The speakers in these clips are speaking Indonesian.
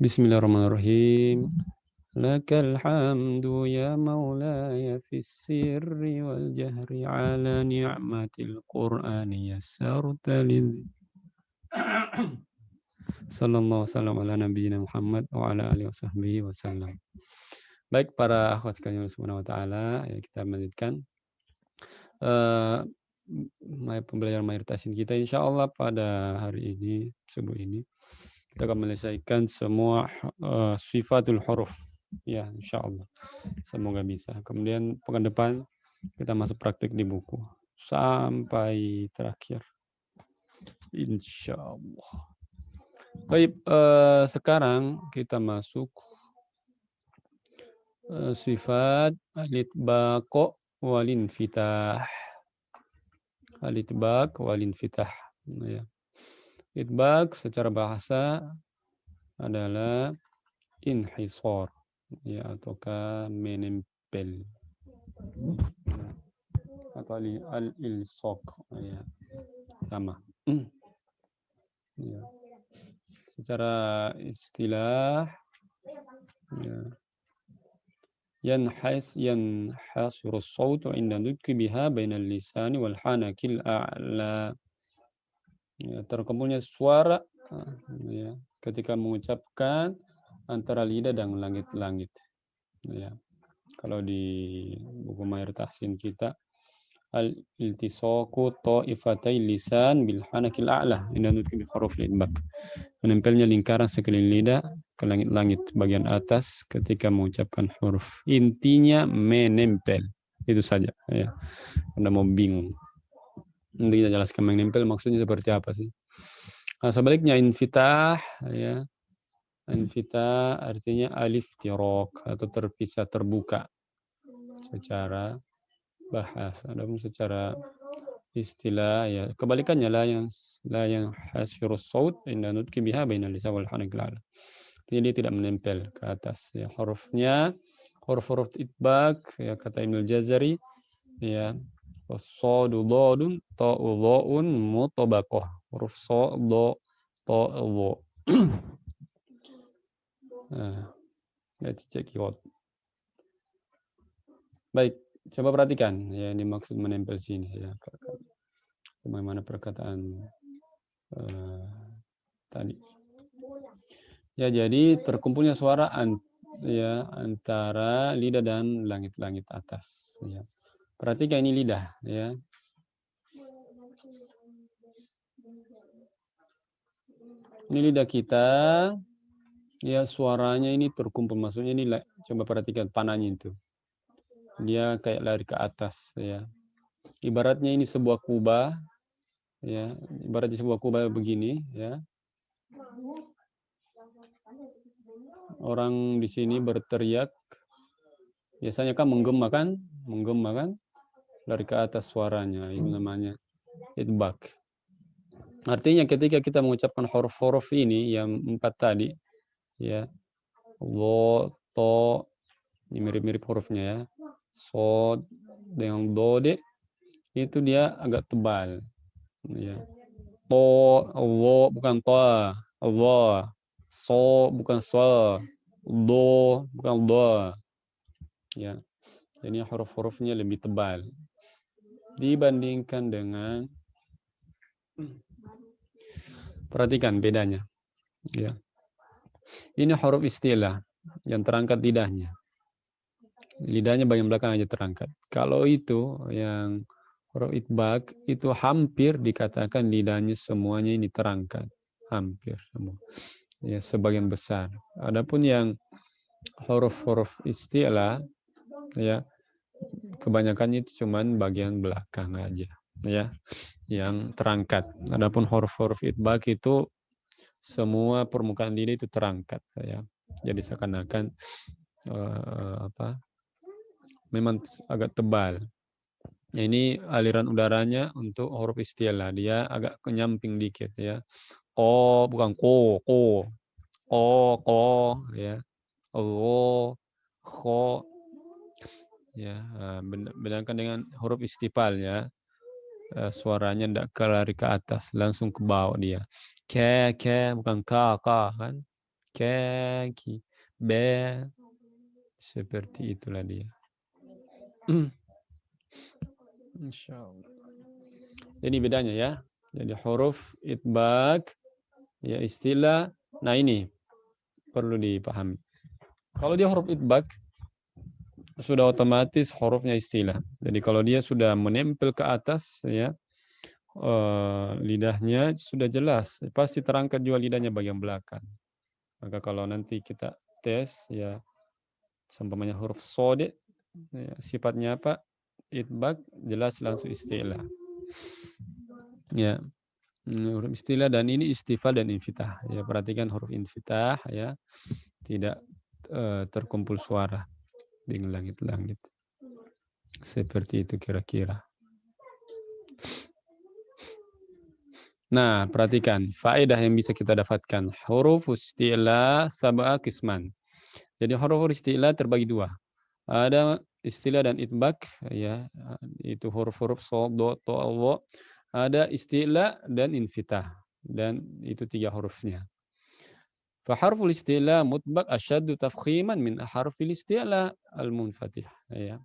Bismillahirrahmanirrahim. Lakal hamdu ya maulaya fis sirri wal jahri ala ni'matil qur'ani yassarta lidh. Sallallahu wasallam ala nabiyyina Muhammad wa ala alihi wasahbihi wasallam. Baik para akhwat sekalian subhanahu wa ta'ala, ya, kita lanjutkan pembelajaran mayoritas kita insyaallah pada hari ini, subuh ini. Kita akan menyelesaikan semua sifatul huruf. Ya, insyaallah. Semoga bisa. Kemudian pekan depan kita masuk praktik di buku sampai terakhir. Insyaallah. Baik, sekarang kita masuk sifat al-itbaq walin fitah. Al-itbaq walin fitah. Ya. Itbaq secara bahasa adalah inhisar, ya, ataukah menempel, atau al-ilsaq, ya, sama. Ya. Secara istilah, ya, yanhasiru as-sawt 'inda nutqi biha bainal lisani wal hanakil a'la. Ya, terkumpulnya suara, ya, ketika mengucapkan antara lidah dan langit-langit. Ya. Kalau di buku mayoritas kita al-iltisaqu ta'ifatai lisan bil hanakil a'la inda nutqi bi hurufil idbaq. Menempelnya lingkaran sekeliling lidah ke langit-langit bagian atas ketika mengucapkan huruf. Intinya menempel. Itu saja, ya. Anda mau bingung. Nanti kita jelaskan menempel maksudnya seperti apa sih. Nah, sebaliknya infitah, ya. Infitah artinya aliftiraq atau terpisah, terbuka secara bahasa. Adapun secara istilah, ya, kebalikannya la yang hasyurus saut inda nutqi biha bainal lisan wal hanakil a'la. Jadi tidak menempel ke atas, ya, hurufnya huruf-huruf itbaq, ya, kata Ibnu Jazari, ya, was-shadu dhadun ta'u dha'un mutabaqah. Huruf sha dha ta dha. Nah, let's check it out. Baik, coba perhatikan, ya, ini maksud menempel sini, ya. Bagaimana perkataan tadi. Ya, jadi terkumpulnya suara ya, antara lidah dan langit-langit atas, ya. Perhatikan ini lidah, ya. Ini lidah kita, ya, suaranya ini terkumpul, maksudnya ini, coba perhatikan panahnya itu. Dia kayak lari ke atas, ya. Ibaratnya ini sebuah kubah, ya. Ibaratnya sebuah kubah begini, ya. Orang di sini berteriak, biasanya kan menggema kan, lari ke atas suaranya, itu namanya itbaq. Artinya ketika kita mengucapkan huruf-huruf ini yang 4 tadi, ya, dha, ta, ini mirip-mirip hurufnya, ya. Shad dengan dode itu dia agak tebal, ya. To, dha bukan ta, dha. So bukan sa, do bukan da. Ya. Jadi huruf-hurufnya lebih tebal dibandingkan dengan, perhatikan bedanya, ya. Ini huruf istilah yang terangkat lidahnya. Lidahnya bagian belakang aja terangkat. Kalau itu yang huruf itbaq itu hampir dikatakan lidahnya semuanya ini terangkat, hampir semua. Ya, sebagian besar. Adapun yang huruf-huruf istilah, ya, kebanyakan itu cuman bagian belakang aja, ya, yang terangkat. Adapun huruf-huruf itbaq itu semua permukaan lidah itu terangkat, ya. Jadi seakan-akan memang agak tebal. Ini aliran udaranya untuk huruf istilah, dia agak kenyamping dikit, ya. Ko bukan ko, ko, ya. O, kho, ya. Bedangkan dengan huruf istifal, ya. Suaranya tidak lari ke atas, langsung ke bawah dia. Ke bukan ka kan. kaki, be, seperti itulah dia. Insyaallah. Jadi bedanya ya. Jadi huruf itbaq ya istilah. Nah ini perlu dipahami. Kalau dia huruf itbaq sudah otomatis hurufnya istilah. Jadi kalau dia sudah menempel ke atas ya lidahnya sudah jelas. Pasti terangkat juga lidahnya bagian belakang. Maka kalau nanti kita tes ya seumpamanya huruf shad ya, sifatnya apa? Itbaq jelas langsung istilah. Ya. Huruf istilah dan ini istifal dan infitah. Ya, perhatikan huruf infitah ya. Tidak terkumpul suara dengan langit-langit. Seperti itu kira-kira. Nah, perhatikan faedah yang bisa kita dapatkan. Huruf istilah sab'a qisman. Jadi huruf istilah terbagi dua. Ada istilah dan itbaq ya, itu huruf-huruf shad, dha, ta, wa. Ada istilah dan infitah dan itu 3 hurufnya. Fa harful istilah mutbaq asyaddu tafkhiman min harfil istilah al-munfatih ya.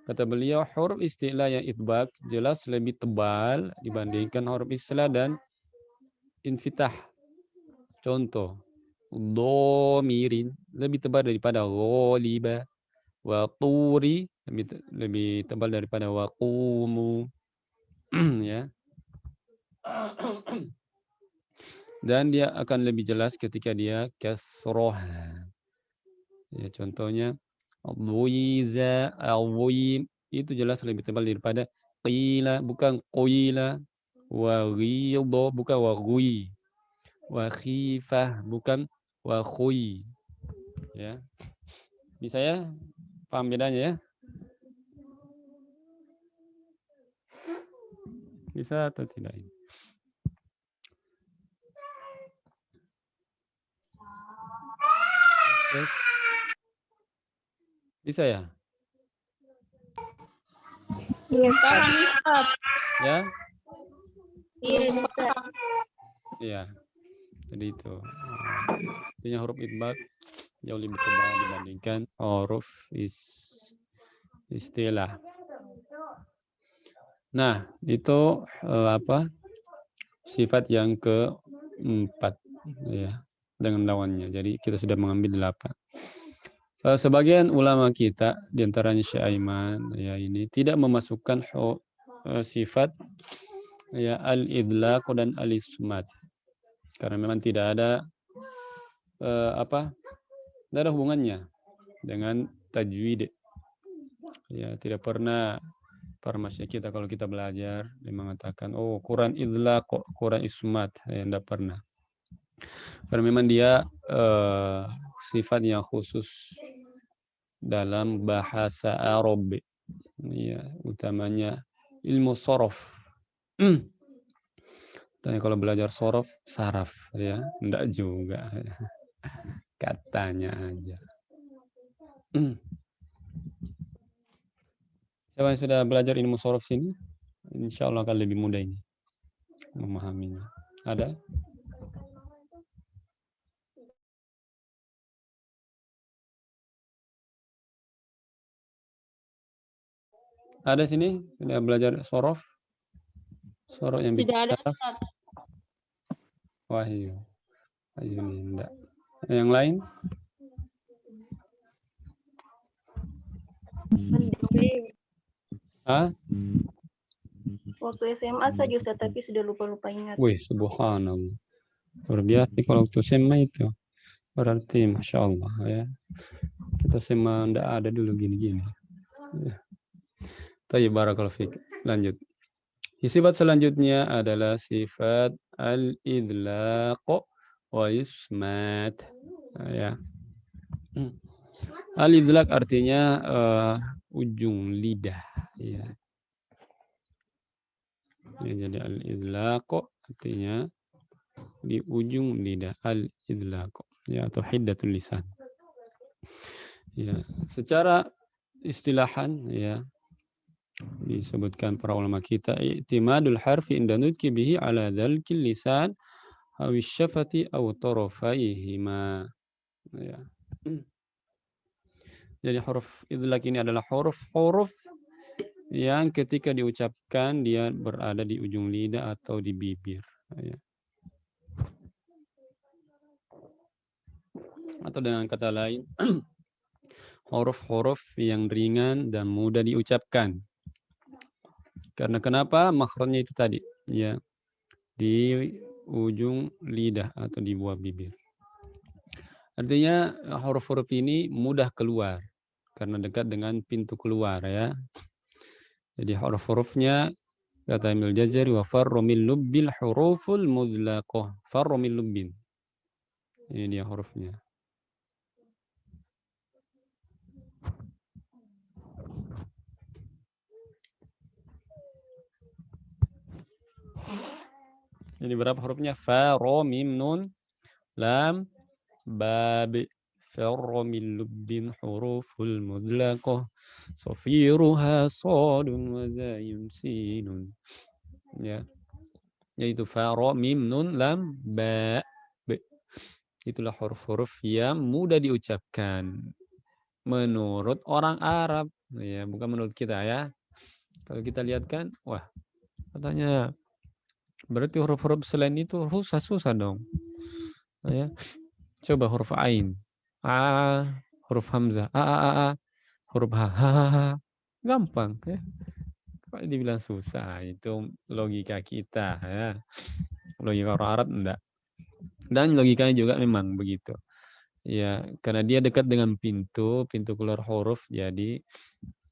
Kata beliau huruf istilah yang itbaq jelas lebih tebal dibandingkan huruf istilah dan infitah. Contoh, dhamirin lebih tebal daripada ghaliba, wa turi lebih tebal daripada wa qumu ya. Dan dia akan lebih jelas ketika dia kasroh. Ya, contohnya dhuiza, awim itu jelas lebih tebal daripada qila bukan qila, wa ghidha bukan wa ghui, wa khifah bukan wa khui. Ya. Bisa ya? Paham bedanya ya? Bisa atau tidak? Bisa ya? Iya, Ustaz. Ya? Iya, bisa. Iya. Jadi itu. Artinya huruf itbaq jauh lebih tebal dibandingkan huruf istilah. Nah, itu apa? Sifat yang keempat ya, dengan lawannya. Jadi kita sudah mengambil 8. Sebagian ulama kita diantaranya Syekh Aiman ya ini tidak memasukkan sifat ya al-idlaq dan al-ismat karena memang tidak ada tidak ada hubungannya dengan tajwid ya. Tidak pernah para masyayikh kita kalau kita belajar dia mengatakan oh Quran idlaq kok Quran ismat ya, tidak pernah karena memang dia sifat yang khusus dalam bahasa Arab ya, utamanya ilmu sorof. Tanya kalau belajar sorof saraf ya enggak juga katanya aja. Siapa yang sudah belajar ilmu sorof sini insya Allah akan lebih mudah ini memahaminya. Ada? Ada sini sudah belajar sorof? Sorof yang bikin Tidak ada, saraf? Ustaz. Wahyu. Wahyu ini enggak. Yang lain? Hah? Waktu SMA saja, Ustaz, tapi sudah lupa-lupa ingat. Wih, subhanallah. Luar biasa kalau waktu SMA itu. Berarti Masya Allah ya. Kita SMA enggak ada dulu gini-gini. Ya. Tayyib barakallahu fiik. Lanjut. Sifat selanjutnya adalah sifat al-idlaq wa ismat. Ya. Al-idlaq artinya ujung lidah ya. Ya, jadi al-idlaq artinya di ujung lidah, al-idlaq ya atau hiddatul lisan. Ya, secara istilahan ya disebutkan para ulama kita i'timadul harfi inda nutqi bihi ala dzalkil lisan awis syafati aw tarafaihima. Ya. Jadi huruf idlaq ini adalah huruf-huruf yang ketika diucapkan dia berada di ujung lidah atau di bibir. Ya. Atau dengan kata lain, huruf-huruf yang ringan dan mudah diucapkan. Karena kenapa? Makhrajnya itu tadi, ya, di ujung lidah atau di buah bibir. Artinya huruf-huruf ini mudah keluar karena dekat dengan pintu keluar, ya. Jadi huruf-hurufnya kata Ibnul Jazari wa farru min lubbil huruful mudlaqah. Farru min lubbin. Ini dia hurufnya. Jadi berapa hurufnya? Fa, ro, mim, nun, lam, bab. Farru min lubbin huruful mudlaqah. Safiruha sadun wa zayun sinun. Ya. Yaitu fa, ro, mim, nun, lam, ba. Itulah huruf-huruf yang mudah diucapkan menurut orang Arab, ya, bukan menurut kita, ya. Kalau kita lihat kan, wah, katanya berarti huruf-huruf selain itu susah dong. Ya. Coba huruf ain, a, huruf hamzah, a, huruf ha. Gampang, ya. Kok dibilang susah? Itu logika kita, ya. Logika orang Arab enggak. Dan logikanya juga memang begitu. Ya, karena dia dekat dengan pintu keluar huruf, jadi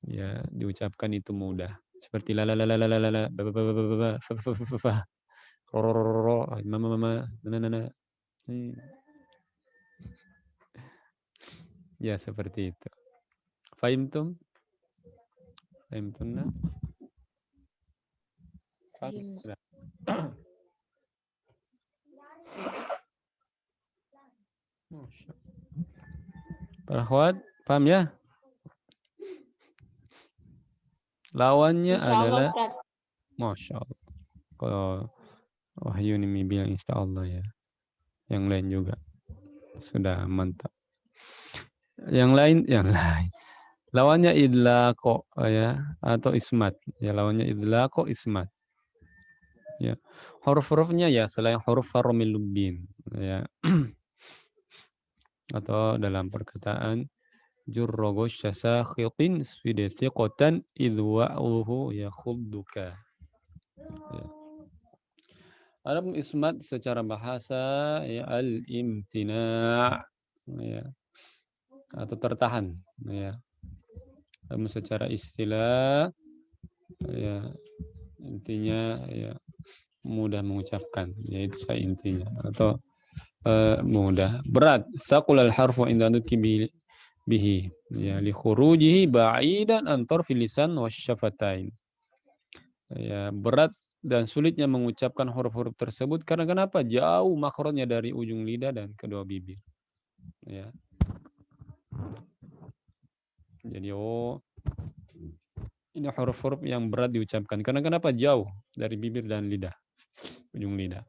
ya diucapkan itu mudah. Seperti la la la la la la la, ba ba ba ba ba ba, fa fa fa fa fa, ro ro ro ro ro, mama mama, na na na. Ya seperti itu. Fahimtum? Fahimtunna? Fahim. Para akhwat, paham ya? Lawannya adalah Masya Allah. Kalau Wahyu ini bilang insya Allah, ya. Yang lain juga sudah mantap. Yang lain. Lawannya idlaqo, ya, atau ismat. Ya, lawannya idlaqo, ismat. Ya. Huruf-hurufnya ya selain huruf faromil lubbin, ya. Atau dalam perkataan jurrogo syasa khitin swidesi kotan idwa'uhu ya khudduka. Ya. Adapun ismat secara bahasa ya al-imtina', ya, atau tertahan, ya. Namun secara istilah, ya, intinya ya mudah mengucapkan, yaitu saya intinya, atau mudah. Berat, saqul al-harfu inda nutqi bihi, ya, li khurujihi ba'idan an tarfil lisan wasyafatain. Ya, berat dan sulitnya mengucapkan huruf-huruf tersebut karena kenapa? Jauh makhrajnya dari ujung lidah dan kedua bibir. Ya. Jadi ini huruf-huruf yang berat diucapkan. Karena kenapa? Jauh dari bibir dan lidah, ujung lidah.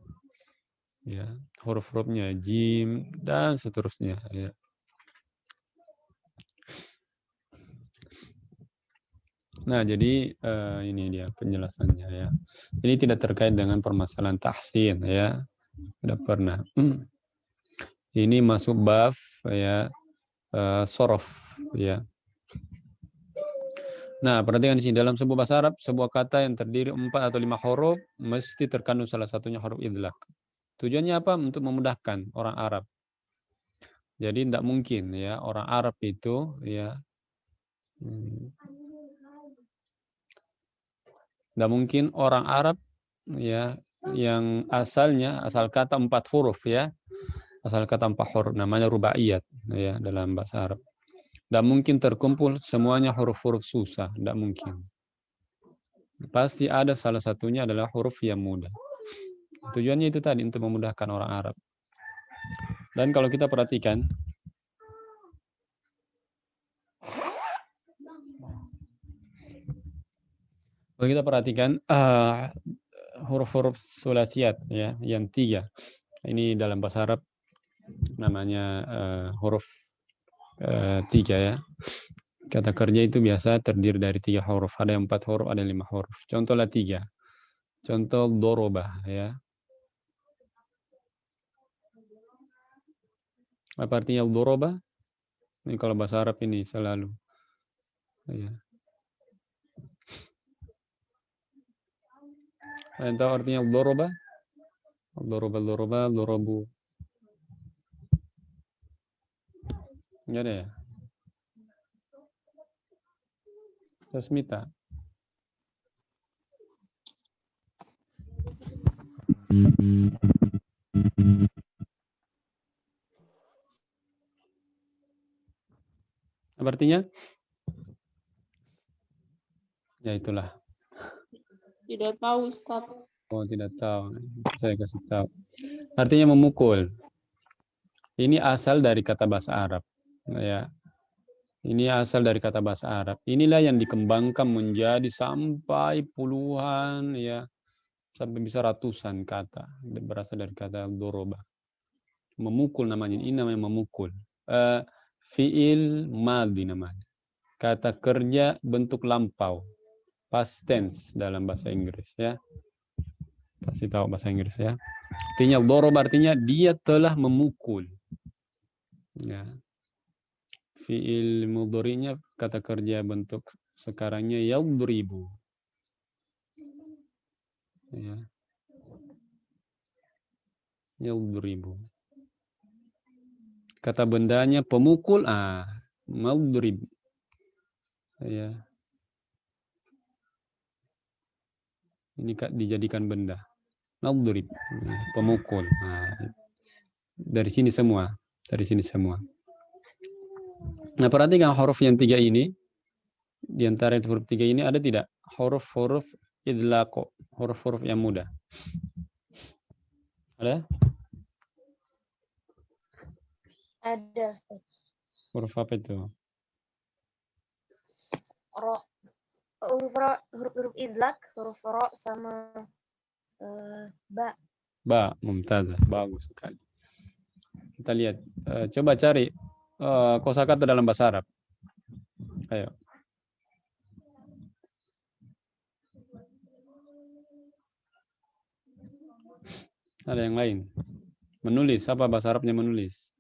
Ya, huruf-hurufnya jim dan seterusnya. Ya. Nah, jadi ini dia penjelasannya, ya. Ini tidak terkait dengan permasalahan tahsin, ya. Tidak pernah. Ini masuk bab, ya, sorof, ya. Nah, perhatikan di sini, dalam sebuah bahasa Arab, sebuah kata yang terdiri 4 atau 5 huruf mesti terkandung salah satunya huruf idlaq. Tujuannya apa? Untuk memudahkan orang Arab. Jadi tidak mungkin, ya, orang Arab itu, ya, tidak mungkin orang Arab, ya, yang asal kata 4 huruf, ya, asal kata 4 huruf, namanya rubaiyat, ya, dalam bahasa Arab. Tidak mungkin terkumpul semuanya huruf-huruf susah, tidak mungkin. Pasti ada salah satunya adalah huruf yang mudah. Tujuannya itu tadi, untuk memudahkan orang Arab. Dan kalau kita perhatikan, huruf-huruf sulasiat, ya, yang 3 Ini dalam bahasa Arab namanya huruf 3 ya. Kata kerja itu biasa terdiri dari 3 huruf. Ada yang 4 huruf, ada yang 5 huruf. Contohlah 3. Contoh dorobah ya. Apa artinya dorobah? Ini kalau bahasa Arab ini selalu. Ya. Kalian tahu artinya dorobah? Dorobah, dorobu. Enggak ada ya? Sasmita. Apa artinya? Ya itulah. Tidak tahu, Ustaz. Oh, tidak tahu. Saya kasih tahu. Artinya memukul. Ini asal dari kata bahasa Arab. Ya. Ini asal dari kata bahasa Arab. Inilah yang dikembangkan menjadi sampai puluhan, ya, sampai bisa ratusan kata. Berasal dari kata doroba. Memukul namanya. Ini namanya memukul. Fi'il madhi namanya. Kata kerja bentuk lampau. Past tense dalam bahasa Inggris, ya. Pasti tahu bahasa Inggris, ya. Artinya doroba artinya dia telah memukul. Ya. Fi'il mudhari'nya kata kerja bentuk sekarangnya yadribu. Ya. Yadribu. Kata bendanya pemukul, madrib. Ya. Ini dijadikan benda. Madrib, pemukul. Dari sini semua, dari sini semua. Nah, perhatikan huruf yang 3 ini. Di antara huruf 3 ini ada tidak huruf-huruf idlaqo, huruf-huruf yang mudah? Ada? Ada, Ustaz. Huruf apa itu? Huruf idlak, huruf ro sama ba. Ba, mumtazah, bagus sekali. Kita lihat, coba cari kosakata dalam bahasa Arab. Ayo. Ada yang lain? Menulis, apa bahasa Arabnya menulis?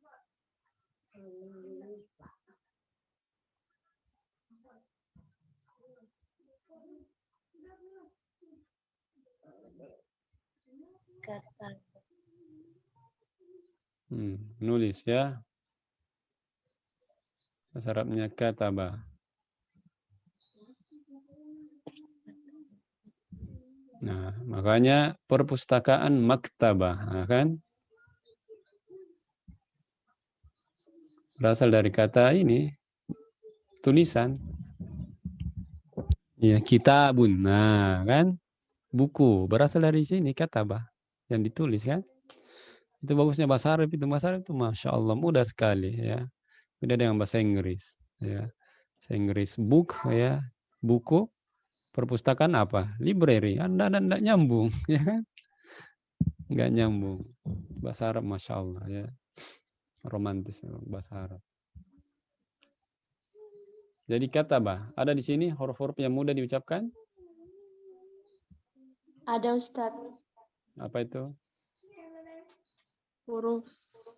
Kata. Menulis ya. Bahasa Arabnya kataba. Nah, makanya perpustakaan maktabah, kan? Berasal dari kata ini, tulisan. Ya, kitabun. Nah, kan? Buku. Berasal dari sini, kataba. Yang ditulis, kan? Itu bagusnya bahasa Arab itu. Bahasa Arab itu Masya Allah, mudah sekali. Ya. Beda dengan bahasa Inggris. Ya. Bahasa Inggris, book, ya. Buku. Perpustakaan apa? Library. Anda tidak nyambung. Ya kan? Nggak nyambung. Bahasa Arab Masya Allah, ya. Romantis bahasa Arab. Jadi kataba, ada di sini huruf-huruf yang mudah diucapkan? Ada, Ustaz. Apa itu? Huruf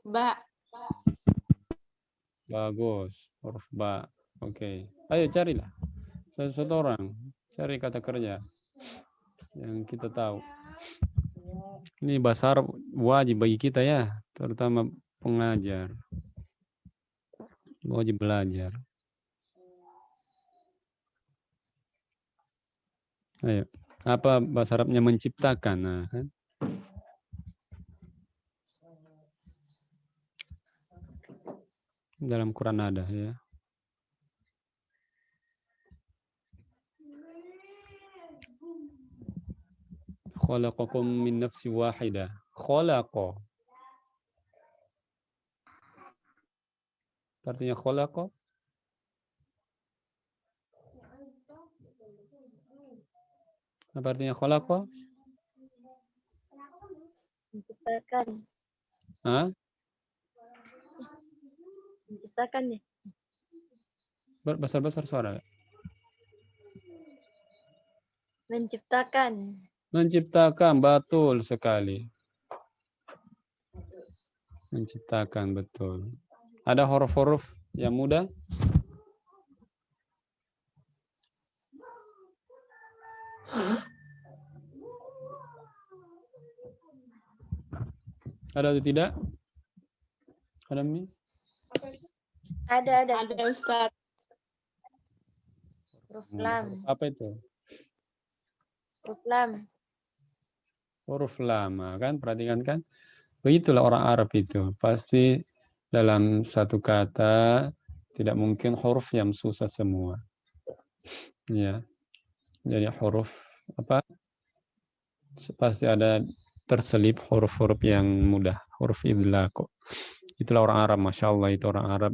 ba. Bagus, huruf ba. Oke. Ayo carilah. Satu orang cari kata kerja yang kita tahu. Ini bahasa Arab wajib bagi kita ya, terutama pengajar. Wajib belajar. Ayo. Apa bahasa Arabnya menciptakan? Nah, kan? Dalam Quran ada ya. Khalaqakum min nafsi wahidah. Khalaqa. Artinya khalaqa. Apa artinya khalaqa? Menciptakan. Hah? Menciptakan ya. Besar-besar suara. Menciptakan. Menciptakan, betul sekali. Menciptakan, betul. Ada huruf-huruf yang mudah? Ada atau tidak? Ada, Miss? Ada. Ada Ustaz. Huruf lam. Apa itu? Huruf lam. Huruf lama, kan? Perhatikan kan? Begitulah orang Arab itu. Pasti dalam satu kata tidak mungkin huruf yang susah semua. Ya. Jadi huruf apa? Pasti ada terselip huruf-huruf yang mudah, huruf idlaq. Itulah orang Arab, Masya Allah, itu orang Arab.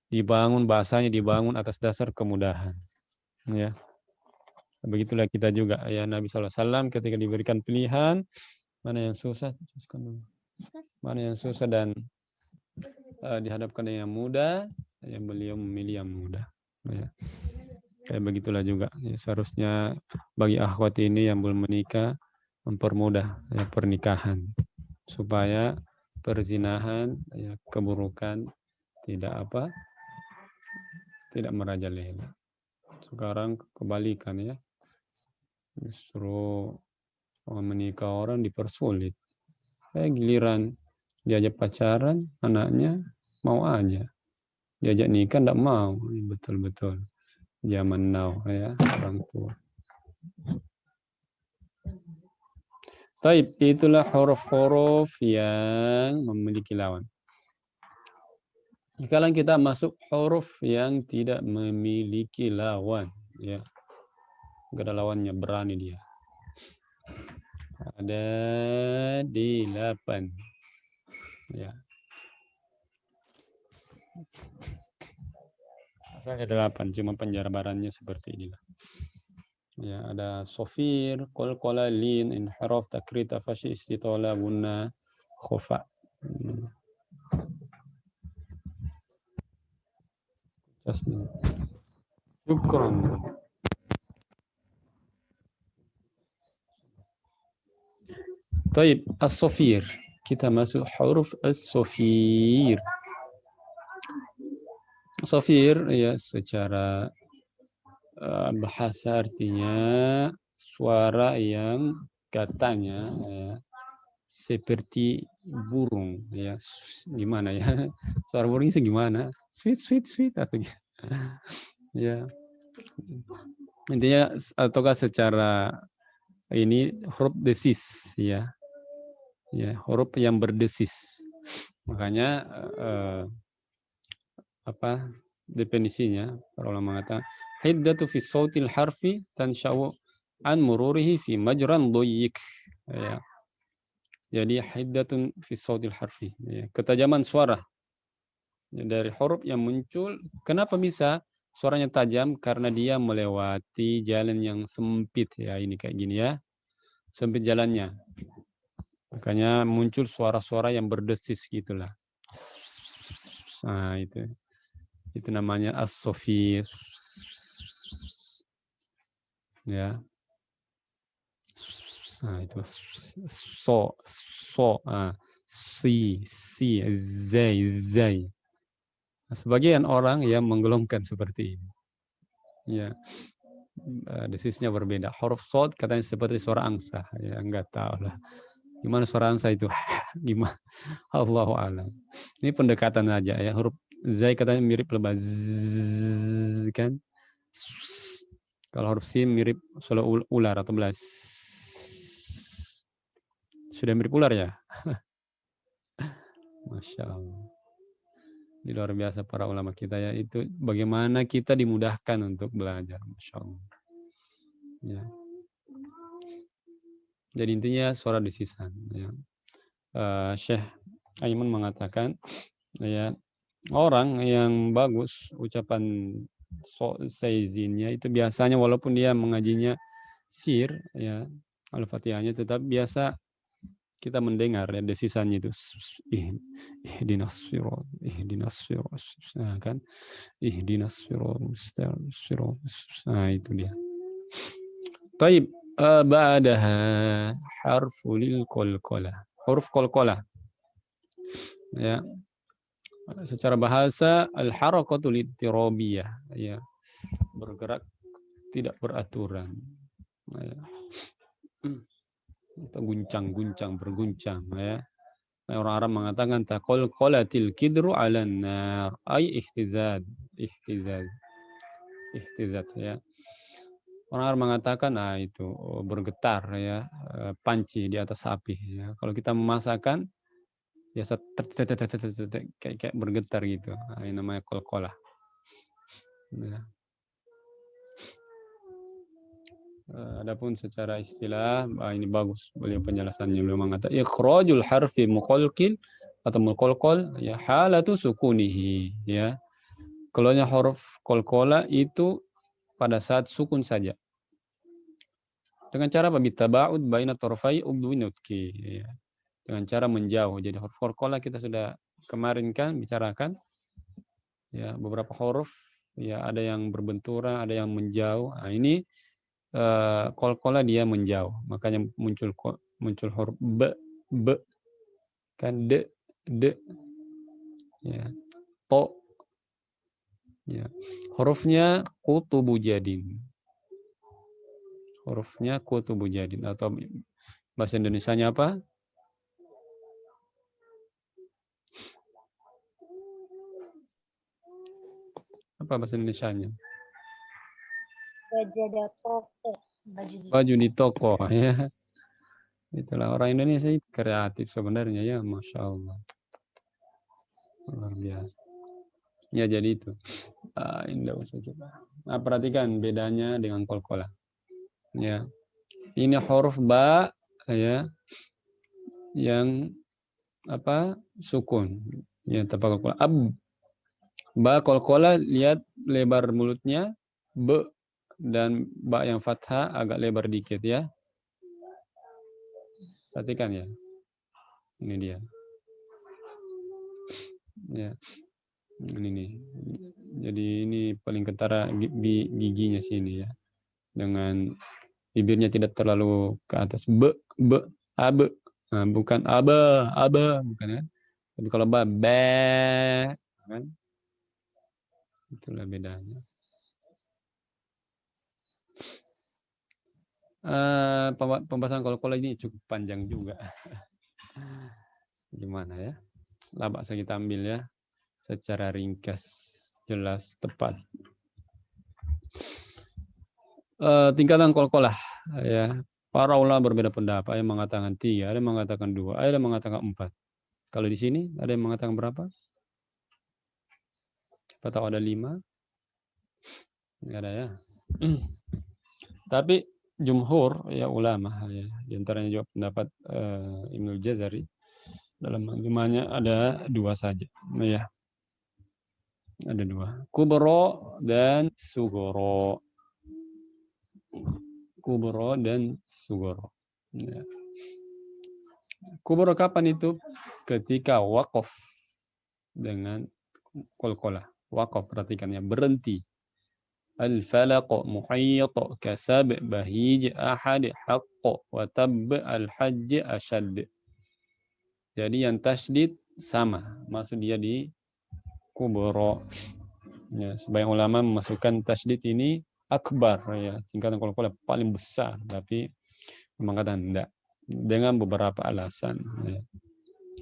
Dibangun, bahasanya dibangun atas dasar kemudahan. Ya. Begitulah kita juga. Ya, Nabi SAW ketika diberikan pilihan, mana yang susah, mana yang susah dan dihadapkan dengan yang mudah, yang beliau memilih yang mudah. Ya. Kayak begitulah juga. Ya, seharusnya bagi akhwat ini yang belum menikah, mempermudah ya, pernikahan supaya perzinahan ya, keburukan tidak merajalela. Sekarang kebalikan ya, justru menikah orang dipersulit. Giliran diajak pacaran anaknya mau aja, diajak nikah enggak mau. Betul-betul zaman now ya orang tua. Taib, itulah huruf-huruf yang memiliki lawan. Sekarang kita masuk huruf yang tidak memiliki lawan. Ya. Gak ada lawannya, berani dia. Ada 8. Ya. Ada 8, cuma penjabarannya seperti inilah. Ya, ada sofir, qalqala, lin, inhiraf, takrir, tafashi, istitola, gunna, khofa. Syukran. Taib, as-sofir. Kita masuk huruf as-sofir. Sofir ya secara bahasa artinya suara yang katanya ya, seperti burung ya, gimana ya, suara burung itu gimana, sweet atau ya intinya, ataukah secara ini huruf desis ya, huruf yang berdesis. Makanya apa definisinya, para ulama mengatakan hiddatu fi sautil harfi tansha'u an mururihi fi majran dhayyik. Ya. Jadi hiddatun fi sautil harfi, ya. Ketajaman suara ya, dari huruf yang muncul. Kenapa bisa suaranya tajam? Karena dia melewati jalan yang sempit ya, ini kayak gini ya. Sempit jalannya. Makanya muncul suara-suara yang berdesis gitulah. Nah, itu namanya as-sofir. Ya. Nah, itu si, zai. Nah, sebagian orang yang menggolongkan seperti ini. Ya. Desisnya berbeda. Huruf sod katanya seperti suara angsa. Ya, enggak tahu lah. Gimana suara angsa itu? Gimana? Allahu a'lam. Ini pendekatan aja ya. Huruf zai katanya mirip lebah kan? Kalau huruf sin mirip suara ular atau belas. Sudah mirip ular ya? Masya Allah. Ini luar biasa para ulama kita ya. Itu bagaimana kita dimudahkan untuk belajar. Masya Allah. Ya. Jadi intinya suara desisan. Ya. Syekh Aiman mengatakan ya, orang yang bagus ucapan seizinnya itu biasanya walaupun dia mengajinya sir ya, al-fatihahnya, tetap biasa kita mendengar ya desisannya itu ihdinas sirat kan ihdinas sirat nah itu dia. Taib ba'daha harful qalqalah. Huruf qalqalah. Ya. Secara bahasa al-harakatul ittirabiyah ya. Bergerak tidak beraturan. Ya. Atau guncang-guncang berguncang ya. Orang Arab mengatakan taqalqalatil kidru 'alan nar ay ihtizaz ya. Orang Arab mengatakan itu bergetar ya, panci di atas api ya. Kalau kita memasakkan biasa kayak bergetar gitu. Nah, ini namanya qalqalah. Ya. Adapun secara istilah ini bagus beliau penjelasannya, beliau mengatakan ikhrajul harfi muqalqil atau muqalqal ya halatu sukunihi ya. Keluarnya huruf qalqalah itu pada saat sukun saja. Dengan cara apa? Bitaba'ud baina tarfai udwi nutki ya. Dengan cara menjauh. Jadi huruf qalqalah kita sudah kemarin kan bicarakan ya, beberapa huruf ya, ada yang berbenturan, ada yang menjauh. Nah, ini qalqalah dia menjauh, makanya muncul huruf b kan d ya, to ya. Hurufnya kutubu jadin. Hurufnya kutubu jadin atau bahasa Indonesianya apa? Apa bahasa Indonesianya? Baju di toko ya. Itulah orang Indonesia itu kreatif sebenarnya ya, Masya Allah. Luar biasa. Ya jadi itu. Indah usah coba. Nah, perhatikan bedanya dengan qalqalah. Ya. Ini huruf ba ya yang apa? Sukun. Ya, tanpa qalqalah. Ba qalqalah, lihat lebar mulutnya, b dan ba yang fathah agak lebar dikit ya. Perhatikan ya. Ini dia. Ya. Ini nih. Jadi ini paling ketara giginya sini ya. Dengan bibirnya tidak terlalu ke atas. Ab. Nah, bukan aba, bukan kan? Tapi kalau ba kan? Itulah bedanya. Pembahasan qalqalah ini cukup panjang juga. Gimana ya? Labak saya kita ambil ya. Secara ringkas, jelas, tepat. Tingkatan qalqalah ya. Para ulama berbeda pendapat. Ada yang mengatakan 3, ada yang mengatakan 2, ada yang mengatakan 4. Kalau di sini ada yang mengatakan berapa? Apa tahu ada 5? Enggak ada ya. Tapi jumhur ya ulama ya, di antaranya juga pendapat Ibnul Jazari dalam manhumanya ada 2 saja. Ya. Ada 2. Kubro dan sugoro. Kubro dan sugoro. Ya. Kubro kapan itu? Ketika waqaf dengan qalqalah. Waqaf, perhatikan ya, berhenti. Al-falaq muhayyat kasab bahij ahad haqq wa tab al-hajj ashad. Jadi yang tasydid sama, maksud dia di kubro. Ya, sebagian ulama memasukkan tasydid ini akbar ya, tingkatan qalqalah paling besar, tapi mengatakan tidak dengan beberapa alasan ya.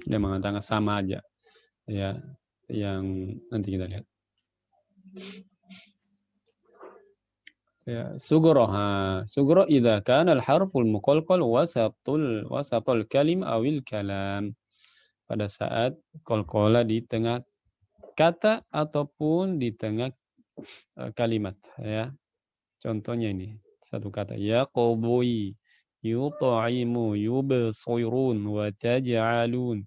Dia mengatakan sama aja ya, yang nanti kita lihat. Ya, sugro idza kana al-harful muqalqal wasatul kalim awil kalam. Pada saat qalqalah di tengah kata ataupun di tengah kalimat ya. Contohnya ini satu kata ya qawbui yut'imu yubsirun wa taj'alun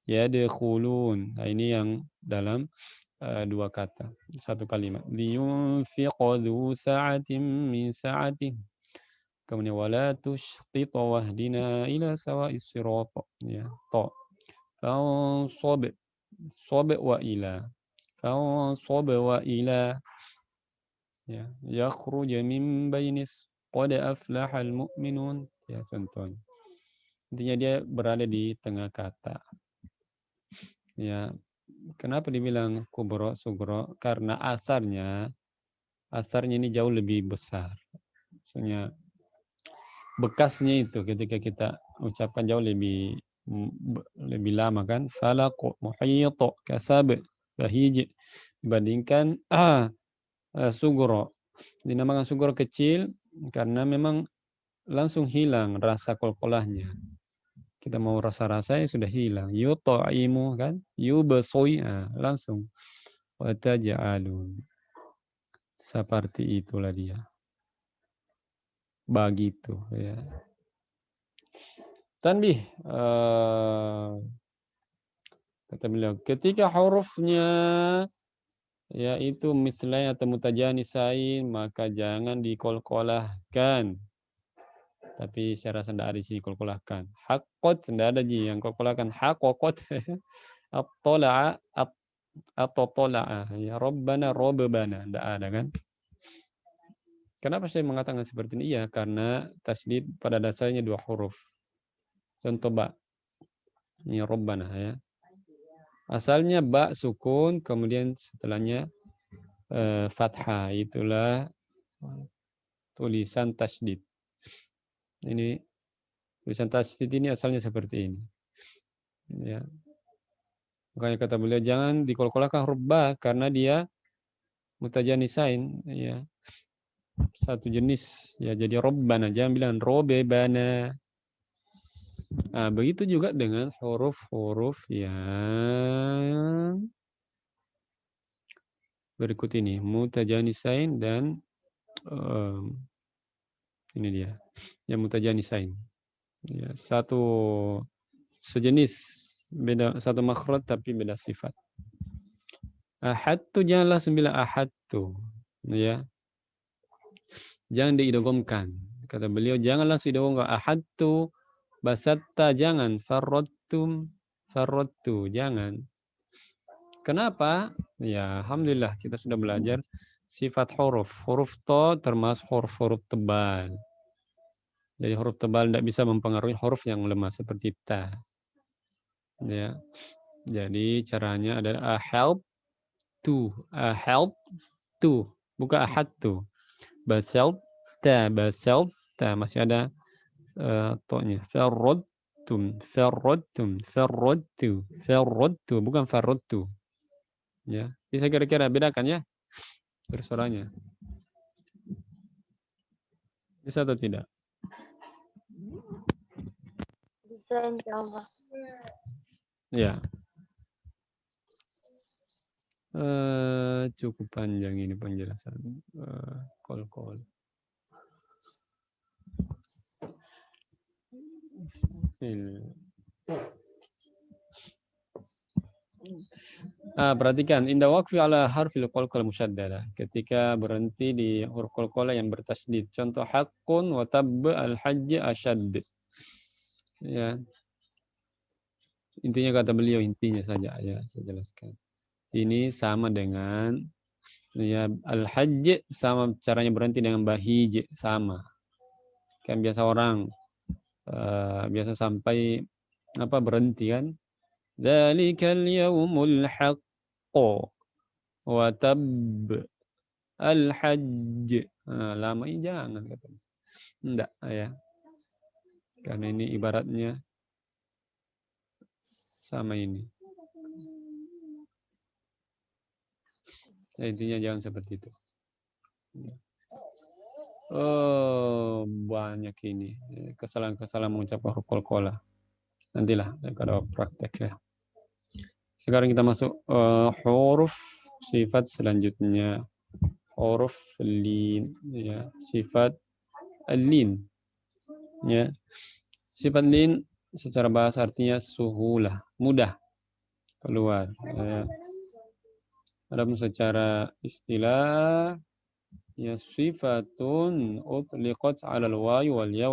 yadkhulun. Nah, ini yang dalam 2 kata, satu kalimat. Liyunfiq dzu sa'atin min sa'atih. Kemudian wala tushqit wahdina ila sawa'is sirat. Ya, ta. Fansab. Sab wa ila. Fansab wa ila. Ya, yakhruj min bainis qad aflahal mu'minun. Ya, contohnya. Intinya dia berada di tengah kata. Ya, kenapa dibilang kubro, sugro? Karena asarnya ini jauh lebih besar. Maksudnya bekasnya itu ketika kita ucapkan jauh lebih lama kan. Falaq, muhit, kasab, bahij dibandingkan sugro. Dinamakan sugro kecil karena memang langsung hilang rasa kolkolahnya. Kita mau rasa-rasa sudah hilang. Yutaimu kan, yubsoi langsung. Wataja'alun. Seperti itulah dia. Begitu ya. Tanbih, kata beliau, ketika hurufnya yaitu misalnya atau mutajanisain, maka jangan dikolkolahkan. Tapi saya rasa tidak ada sih kolkolahkan. Haqqat tidak ada ji yang kolkolahkan. Haqqat. At-tola'a atau tola'a. Ya Rabbana Rabbana. Tidak ada kan. Kenapa saya mengatakan seperti ini? Iya, karena tasydid pada dasarnya 2 huruf. Contoh ba. Ini Rabbana ya. Asalnya ba sukun, kemudian setelahnya fathah. Itulah tulisan tasydid. Ini tulisan tasydid ini asalnya seperti ini. Ya. Makanya kata beliau jangan dikolkolahkan huruf ba karena dia mutajanisain ya. Satu jenis ya, jadi Rabbana, jangan bilang Robebana. Nah, begitu juga dengan huruf-huruf yang berikut ini, mutajanisain dan ini dia, yang mutajanisain. Ya, satu sejenis, beda satu makhraj tapi beda sifat. Ahadtu jangan langsung bilang ahadtu, ya. Jangan diidghamkan. Kata beliau jangan langsung diidghamkan ahadtu. Basatta jangan, farrattum, farrattu jangan. Kenapa? Ya, alhamdulillah kita sudah belajar sifat huruf. Huruf to termasuk huruf-huruf tebal. Jadi huruf tebal tidak bisa mempengaruhi huruf yang lemah seperti ta. Ya. Jadi caranya adalah help to, bukan ahadtu. Basal ta masih ada to-nya. Farrattum, bukan farrattu. Ya, bisa kira-kira bedakan ya bersuaranya. Bisa atau tidak? Bisa insyaallah. Ya. Cukup panjang ini penjelasan kol-kol. Perhatikan inda waqfi ala harfil qalqal musyaddada, ketika berhenti di huruf qalqalah yang bertasydid. Contoh haqqun wa tabb al hajj asyadd. Ya. Intinya kata beliau, intinya saja ya saya jelaskan. Ini sama dengan ya al hajj, sama caranya berhenti dengan bahij, sama. Kan biasa orang biasa sampai berhenti kan. Dzalikal yaumul haqq wa tabb al-hajj. Lama ini jangan katanya. Enggak ya. Karena ini ibaratnya sama ini. Intinya jangan seperti itu. Banyak ini kesalahan-kesalahan mengucapkan huruf qalqalah. Nantilah kalau praktek ya. Sekarang kita masuk huruf sifat selanjutnya. Huruf lin ya, sifat lin ya. Sifat lin secara bahasa artinya suhulah, mudah keluar ya. Adapun secara istilah Ya sifatun utliqat 'ala al-wawi wal ya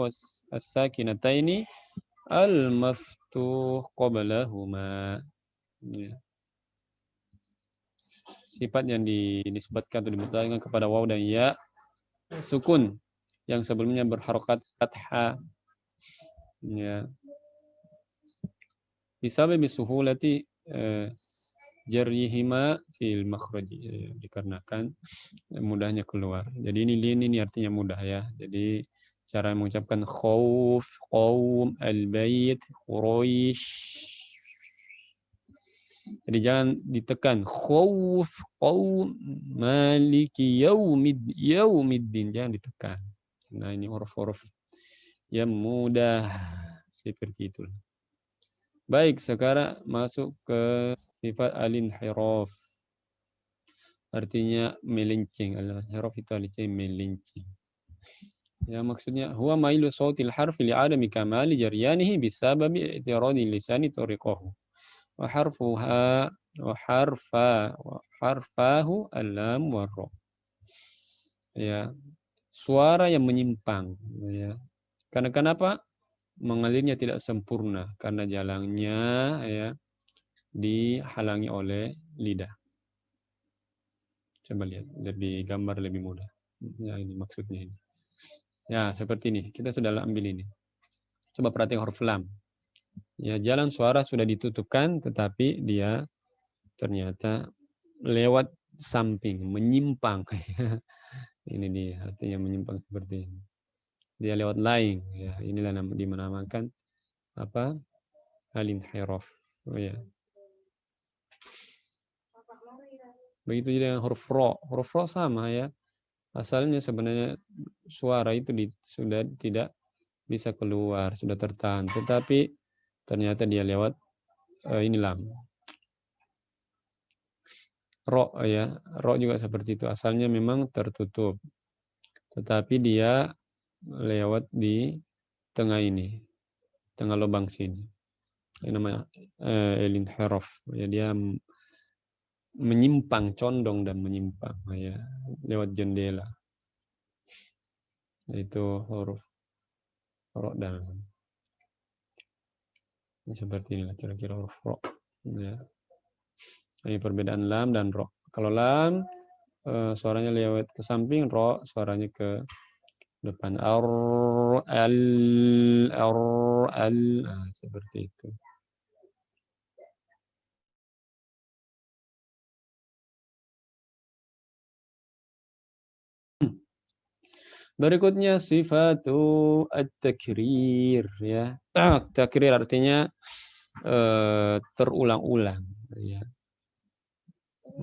as-sakinataini al-maftuh qablahuma. Ya. Sifat yang dinisbatkan atau dimutlakan kepada waw dan ya sukun yang sebelumnya berharokat fathah. Ya. Bisabab suhulati jarihima fil makhraj, dikarenakan mudahnya keluar. Jadi ini artinya mudah ya. Jadi cara mengucapkan khauf, qaum, al-bait, quraish. Jadi jangan ditekan khauf, qaum, maliki yaumiddin, jangan ditekan. Nah, ini huruf-huruf yang mudah seperti itu. Baik, sekarang masuk ke sifat al-inhiraf. Artinya melenceng. Al-inhiraf itu artinya melenceng. Ya, maksudnya huwa mailu sautil harfi li'adami kamali jaryanihi bisababi i'tiradi lisani tariqahu. Wa harfahu al-lam wa ra. Ya, suara yang menyimpang ya. Karena kenapa? Mengalirnya tidak sempurna karena jalannya ya dihalangi oleh lidah. Coba lihat lebih gambar lebih mudah. Ya, ini maksudnya ini. Ya, seperti ini. Kita sudah ambil ini. Coba perhatikan huruf lam. Ya, jalan suara sudah ditutupkan tetapi dia ternyata lewat samping, menyimpang. Ini dia artinya menyimpang seperti ini. Dia lewat lain ya. Inilah dinamakan apa? Al-inhiraf. Oh ya. Begitu juga dengan huruf ro. Huruf ro sama ya. Asalnya sebenarnya suara itu sudah tidak bisa keluar, sudah tertahan. Tetapi ternyata dia lewat ini lam. Ro ya. Ro juga seperti itu. Asalnya memang tertutup. Tetapi dia lewat di tengah ini. Tengah lubang sini. Ini namanya al-inhiraf. Ya, dia menyimpang, condong dan menyimpang ya, lewat jendela. Itu huruf ro dan seperti inilah kira-kira huruf ro ya. Ini perbedaan lam dan ro. Kalau lam suaranya lewat ke samping, ro suaranya ke depan. Al seperti itu. Berikutnya sifatu at-takrir ya. Takrir artinya terulang-ulang ya.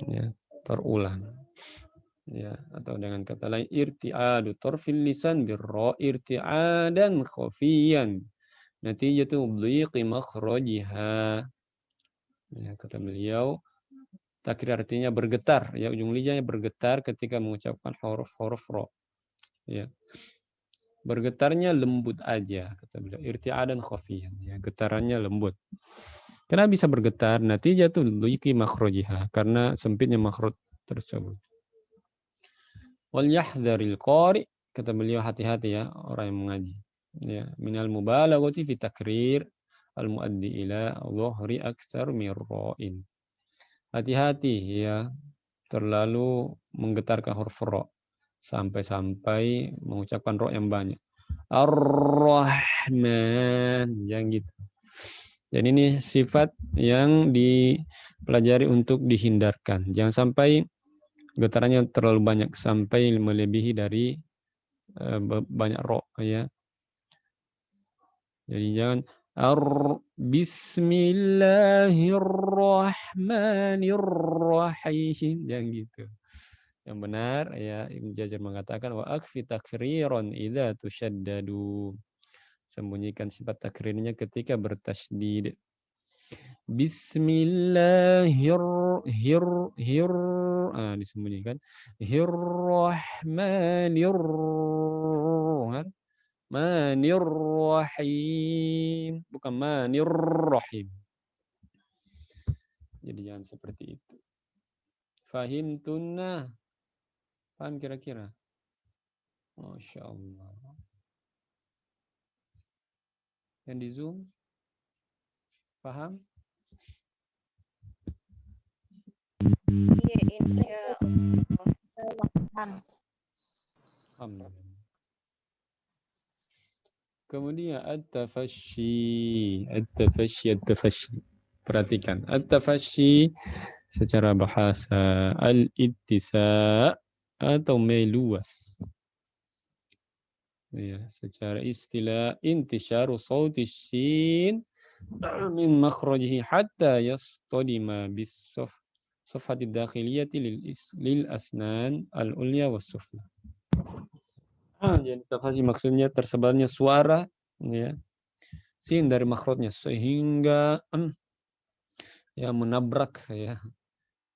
Ya, terulang. Ya, atau dengan kata lain irti'adu tarfil lisan birra irti'adan khafiyan. Natijatu dhiqi makhrajiha. Ya, kata beliau takrir artinya bergetar ya, ujung lidahnya bergetar ketika mengucapkan huruf-huruf ra. Ya. Bergetarnya lembut aja kata beliau. Irti'adan khafiyan ya, getarannya lembut. Kenapa bisa bergetar? Natijatu dhiqi makhrajiha, karena sempitnya makhraj tersebut. Wal yahdharil qari, kata beliau hati-hati ya orang yang mengaji. Ya, minal mubalaghati fi takrir al muaddi ila dhuhri aktsar min ra'in. Hati-hati ya, terlalu menggetarkan huruf ra sampai-sampai mengucapkan ra yang banyak. Ar-Rahman, jangan gitu. Dan ini sifat yang dipelajari untuk dihindarkan. Jangan sampai getarannya terlalu banyak sampai melebihi dari banyak ro ya. Jadi jangan Bismillahirrahmanirrahim, jangan gitu. Yang benar ya Ibnu Jazir mengatakan wa akfi takriran idza tushaddadu. Sembunyikan sifat takrirnya ketika bertasydid. Disembunyikan Manirrahim, bukan manirrahim. Jadi jangan seperti itu. Fahimtunna, paham kira-kira? Masya Allah. Yang di Zoom? Paham? Iya, insya Allah. Alhamdulillah. Kemudian at-tafasyi. Perhatikan. At-tafasyi secara bahasa al-ittisa atau meluas. Ya, secara istilah intisyaru sauti syin min makhrajihi hatta yastadima bis safhati dakhiliyati lil asnan al-ulya was sufla. Jadi tafasyi maksudnya tersebarnya suara ya sin dari makhrajnya sehingga ya menabrak ya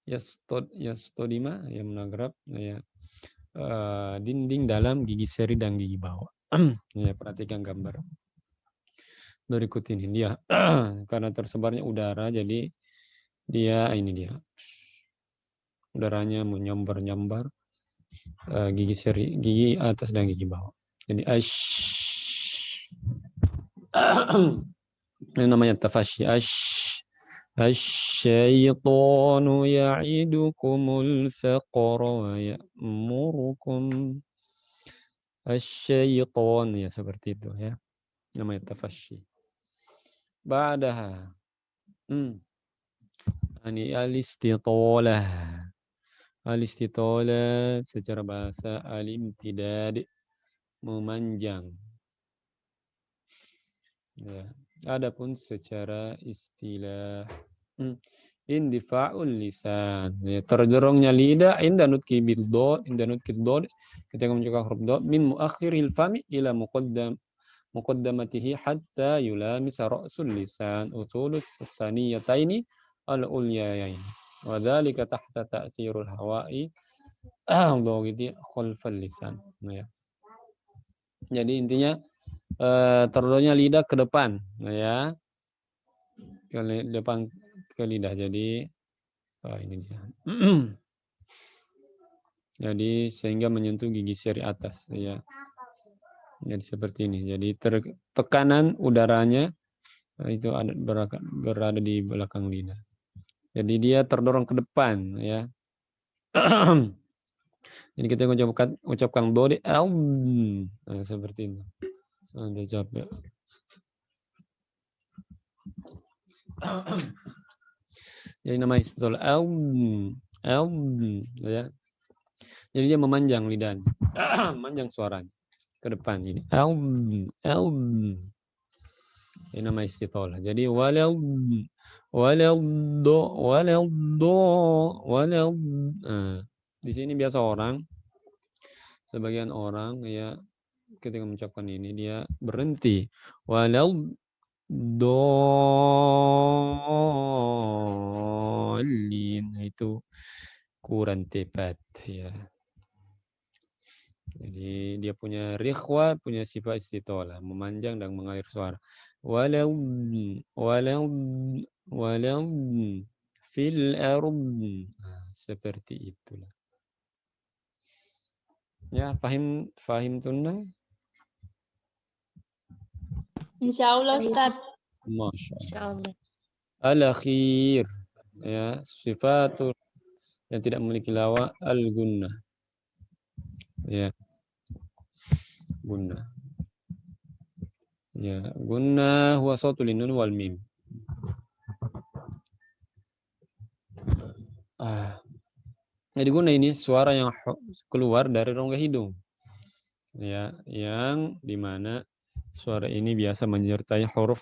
yastadima ya menabrak ya dinding dalam gigi seri dan gigi bawah. Ya, perhatikan gambar berikut ini dia karena tersebarnya udara jadi dia ini dia udaranya menyambar-nyambar gigi seri, gigi atas dan gigi bawah. Jadi ini namanya tafasyi. Asy-syaitanu ya'idukumul faqra wa ya'murukum. Asy-syaitan ya seperti itu ya. Namanya tafasyi. Ba'daha ani al-istitalah. Al-istitalah secara bahasa al-imtidad, memanjang. Ya. Adapun secara istilah indifa'ul lisan, ya, terdorongnya lidah inda nutki bil dod, ketika mengucapkan huruf dod min muakhiril fami ila muqaddamatihi hatta yulamis ra'sul lisan usulut saniyataini al-ulyayain. Wa dzalika tahta ta'sirul hawa'i dhawiti khalfal lisan. Ya. Jadi intinya terdorongnya lidah ke depan ya. Ke depan ke lidah. Jadi ini dia. Jadi sehingga menyentuh gigi seri atas ya. Jadi seperti ini. Jadi tekanan udaranya itu berada di belakang lidah. Jadi dia terdorong ke depan ya. Jadi kita ucapkan dodi nah, seperti ini. Anda capek. Jadi nama istilah ya. Jadi dia memanjang lidahnya. Memanjang suaranya ke depan ini. Ini nama istilah. Jadi di sini biasa sebagian orang ya ketika mengucapkan ini dia berhenti. Itu kurang tepat ya. Jadi dia punya rikhwa, punya sifat istitolah, memanjang dan mengalir suara. Walau fil ard. Seperti itulah. Ya, fahim tunna? Insyaallah Ustaz. Masya Allah. Insyaallah. Al-akhir ya, sifatul yang tidak memiliki lawa al-gunnah. Ya. Gunnah. Ya, gunnah huwa sautul nun wal mim. Jadi gunnah ini suara yang keluar dari rongga hidung. Ya, yang dimana suara ini biasa menyertai huruf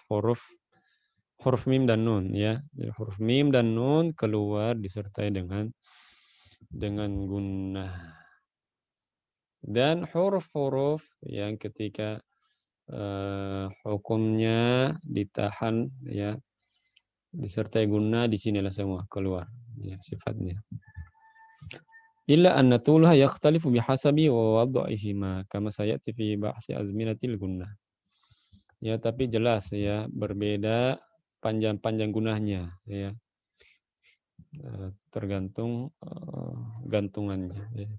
mim dan nun ya. Jadi huruf mim dan nun keluar disertai dengan gunnah. Dan huruf-huruf yang ketika hukumnya ditahan ya disertai gunnah di sinilah semua keluar ya sifatnya. Illa anna tulha yakhtalifu bihasabi wa wad'ihima kama sayati fi bahsi azminatil gunnah. Ya, tapi jelas ya berbeda panjang gunnahnya ya. Tergantung gantungannya ya.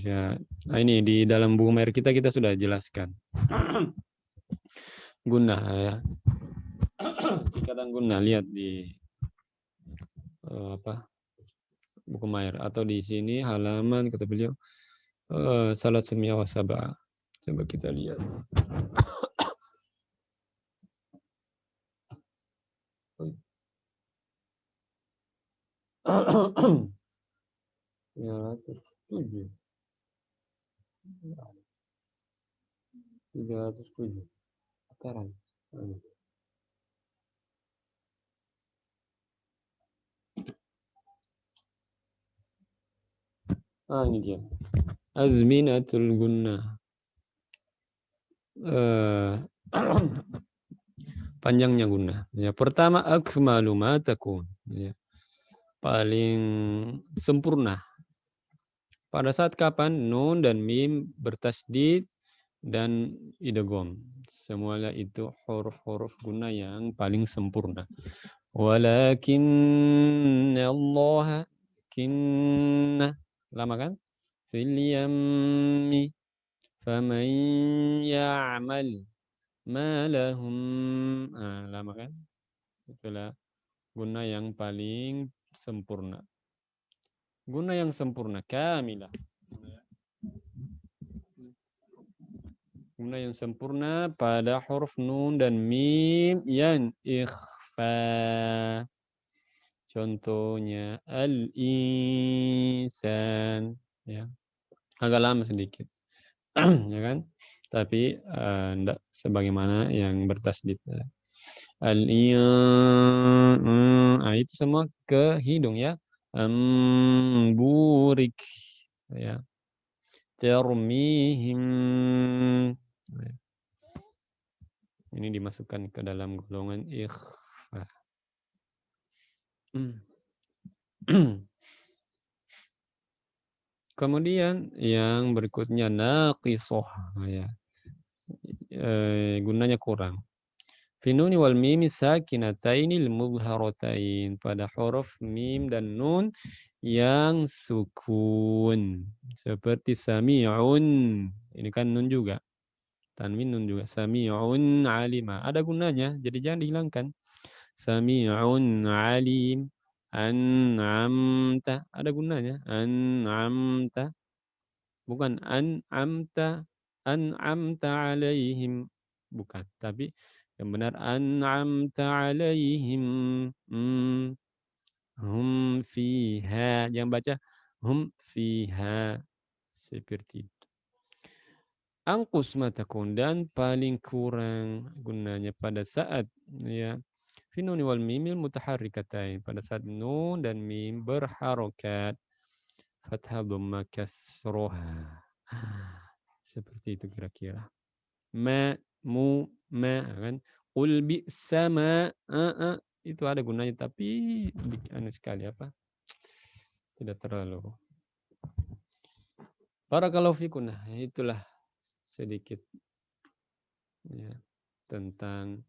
Ya, nah ini di dalam buku Mair kita sudah jelaskan. Guna ya. Ikatan guna lihat di buku Mair atau di sini halaman kata beliau salat semia wasaba. Coba kita lihat. Ya, 307. 307. Sekarang. Ini dia. Azminatul gunnah. Panjangnya gunnah. Ya, pertama akmalu ma takun. Ya. Paling sempurna. Pada saat kapan nun dan mim bertasdid dan idgham. Semuanya itu huruf-huruf gunnah yang paling sempurna. Walakin Allah kinna. Lama kan? Fil yammi faman ya'mal ma lahum. Lama kan? Itulah guna yang paling sempurna. Guna yang sempurna, kamilah. Guna yang sempurna pada huruf nun dan mim yang ikhfa. Contohnya al-insan, ya. Agak lama sedikit. Ya kan? Tapi enggak sebagaimana yang bertasdid. Itu semua ke hidung ya. Burik ya. Termihim. Ini dimasukkan ke dalam golongan ikhfa. Kemudian yang berikutnya naqisah ya. Gunanya kurang. Fi nuni wal mim sakinataini al-mudhharatain, pada huruf mim dan nun yang sukun seperti sami'un. Ini kan nun juga. Tanwin nun juga. Sami'un alima. Ada gunanya, jadi jangan dihilangkan. Sami'un alim. An'amta. Ada gunanya. An'amta. Bukan an'amta. An'amta alaihim. Bukan. Tapi yang benar an'amta alaihim. Hum fiha. Jangan baca hum fiha. Seperti itu. Angkus matakun, dan paling kurang gunanya pada saat ya fi nuni wal mimil mutaharrikatain, pada saat nun dan mim berharokat, fathah dhamma kasroha. Seperti itu kira-kira. Ma mu ma kan. Qul bi sama itu ada gunanya tapi anu sekali apa? Tidak terlalu. Barakallahu fikum. Nah, itulah sedikit ya, tentang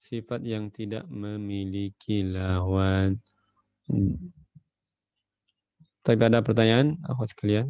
sifat yang tidak memiliki lawan. Tapi ada pertanyaan, akhwat sekalian?